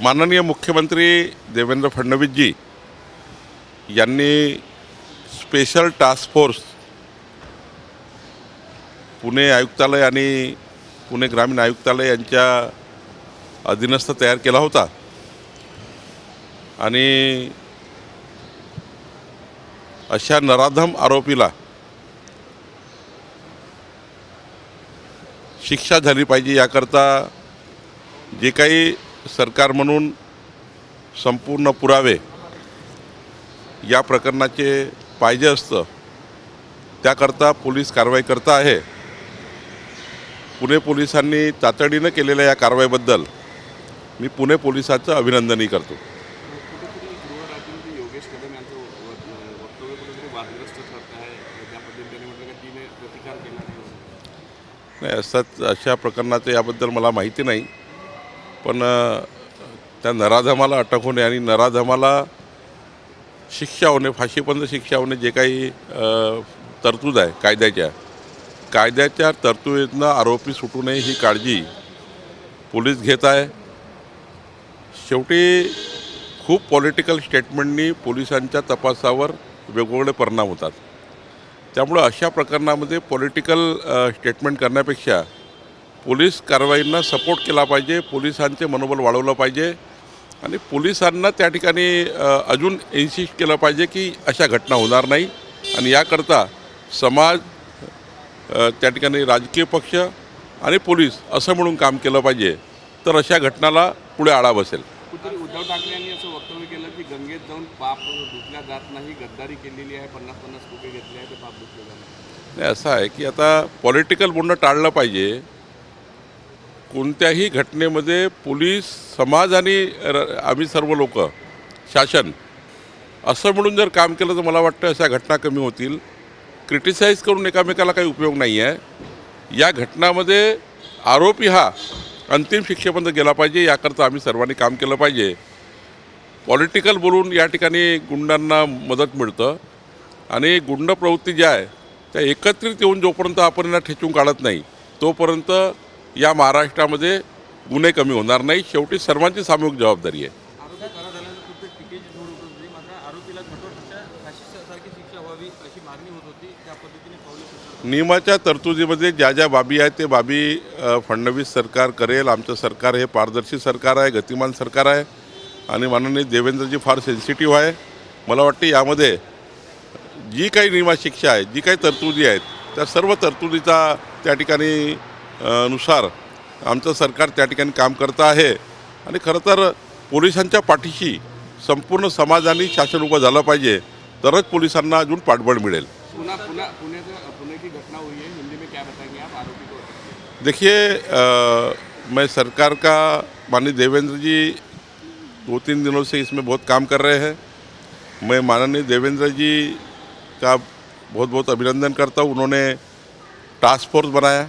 माननीय मुख्यमंत्री देवेंद्र फडणवीस जी यांनी स्पेशल टास्क फोर्स पुणे आयुक्तालय आणि पुणे ग्रामीण आयुक्तालय यांच्या अधीनस्थ तयार केला होता आणि अशा नराधम आरोपीला शिक्षा झाली पाहिजे याकरता जे काही सरकार म्हणून संपूर्ण पुरावे या प्रकरणाचे पाहिजे असतं त्याकरता पोलीस कारवाई करता आहे। पुणे पोलिसांनी तातडीनं केलेल्या या कारवाईबद्दल मी पुणे पोलिसांचं अभिनंदनही करतो। योगेश कदम यांचं वक्तव्य कुठेतरी वादग्रस्त ठरत आहे, त्या पद्धतीने म्हटलं की तिने प्रतिकार केला नाही, अशा प्रकरणाचं याबद्दल मला माहिती नाही, पण त्या नराधमाला अटक होणे आणि नराधमाला शिक्षा होणे, फाशीपर्यंत शिक्षा होणे जे काही तरतूद आहे कायद्याच्या तरतुदीतनं आरोपी सुटू नये ही काळजी पोलीस घेत आहे। शेवटी खूप पॉलिटिकल स्टेटमेंटनी पोलिसांच्या तपासावर वेगवेगळे परिणाम होतात, त्यामुळे अशा प्रकरणामध्ये पॉलिटिकल स्टेटमेंट करण्यापेक्षा पोलीस कारवाईंना सपोर्ट केला पाहिजे, पोलिसांचे मनोबल वाढवलं पाहिजे आणि पोलिसांना त्या ठिकाणी अजून इन्सिस्ट केलं पाहिजे की अशा घटना होणार नाही आणि याकरता समाज, त्या ठिकाणी राजकीय पक्ष आणि पोलीस असं म्हणून काम केलं पाहिजे, तर अशा घटनाला पुढे आळा बसेल। उद्धव ठाकरे यांनी असं वक्तव्य केलं की गंगेत जाऊन पाप धुतल्या जात नाही, गद्दारी केलेली आहे, 50-50 कोटी घेतले आहे, ते पाप धुतले जात नाही। असं आहे की आता पॉलिटिकल बोलणं टाळलं पाहिजे। कोणत्याही घटनेमध्ये पोलीस, समाज आणि आम्ही सर्व लोक, शासन असं म्हणून जर काम केलं तर मला वाटतं अशा घटना कमी होतील। क्रिटिसाइज करून एकामेकाला काही उपयोग नाही आहे। या घटनामध्ये आरोपी हा अंतिम शिक्षेपर्यंत गेला पाहिजे याकरता आम्ही सर्वांनी काम केलं पाहिजे। पॉलिटिकल बोलून या ठिकाणी गुंडांना मदत मिळतं आणि गुंड प्रवृत्ती ज्या आहे त्या एकत्रित येऊन जोपर्यंत आपण यांना ठेचून काढत नाही तोपर्यंत या महाराष्ट्रामध्ये गुन्हे कमी होणार नाही। शेवटी सर्वांची सामूहिक जबाबदारी आहे। नियमाच्या तरतुदीमध्ये ज्या ज्या बाबी आहेत ते बाबी फडणवीस सरकार करेल। आमचं सरकार हे पारदर्शी सरकार आहे, गतिमान सरकार आहे आणि माननीय देवेंद्रजी फार सेन्सिटिव्ह आहे। मला वाटते यामध्ये जी काही नियमाशिक्षा आहे, जी काही तरतुदी आहेत त्या सर्व तरतुदीचा त्या ठिकाणी नुसार आमचं सरकार त्या ठिकाणी काम करतं आहे आणि खरं तर पोलिसांच्या पाठीशी संपूर्ण समाज आणि शासन उभं झालं पाहिजे, तरच पोलिसांना अजून पाठबळ मिळेल। पुणे की घटना हुई है, हिंदी में क्या बताएंगे आप आरोपी को? देखिए, मैं सरकार का माननीय देवेंद्र जी 2-3 दिनों से इसमें बहुत काम कर रहे हैं। मैं माननीय देवेंद्र जी का बहुत बहुत अभिनंदन करता हूँ। उन्होंने टास्क फोर्स बनाया,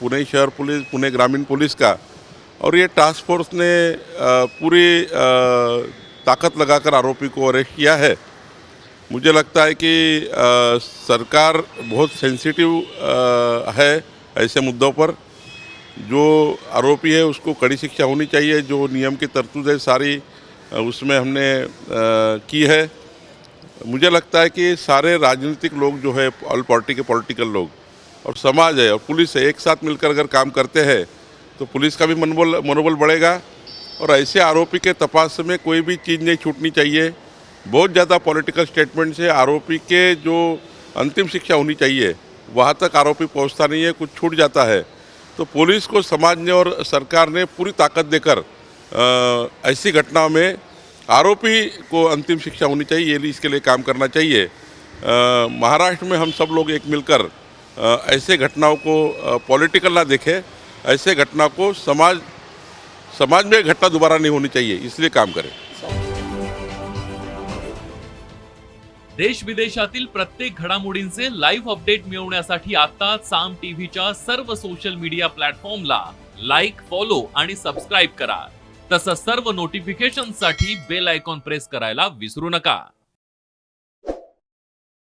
पुणे शहर पुलिस, पुणे ग्रामीण पुलिस का, और ये टास्क फोर्स ने पूरी ताकत लगाकर आरोपी को अरेस्ट किया है। मुझे लगता है कि सरकार बहुत सेंसिटिव है ऐसे मुद्दों पर। जो आरोपी है उसको कड़ी शिक्षा होनी चाहिए। जो नियम की तरतूद है सारी उसमें हमने की है। मुझे लगता है कि सारे राजनीतिक लोग जो है, ऑल पार्टी के पॉलिटिकल लोग और समाज है और पुलिस है, एक साथ मिलकर अगर काम करते हैं तो पुलिस का भी मनोबल बढ़ेगा और ऐसे आरोपी के तपास में कोई भी चीज़ नहीं छूटनी चाहिए। बहुत ज़्यादा पॉलिटिकल स्टेटमेंट से आरोपी के जो अंतिम शिक्षा होनी चाहिए वहाँ तक आरोपी पहुँचता नहीं है, कुछ छूट जाता है। तो पुलिस को समाज ने और सरकार ने पूरी ताकत देकर ऐसी घटनाओं में आरोपी को अंतिम शिक्षा होनी चाहिए, इसके लिए काम करना चाहिए। महाराष्ट्र में हम सब लोग एक मिलकर ऐसे घटनाओं को पॉलिटिकल ना देखें, ऐसे घटना को समाज में घटना दोबारा नहीं होनी चाहिए, इसलिए काम करें। देश विदेशातील प्रत्येक घडामोडींचे लाईव्ह अपडेट मिळवण्यासाठी आता साम टीव्हीच्या सर्व सोशल मीडिया प्लॅटफॉर्मला लाईक, फॉलो आणि सबस्क्राईब करा। तसंच सर्व नोटिफिकेशनसाठी बेल आयकॉन प्रेस करायला विसरू नका।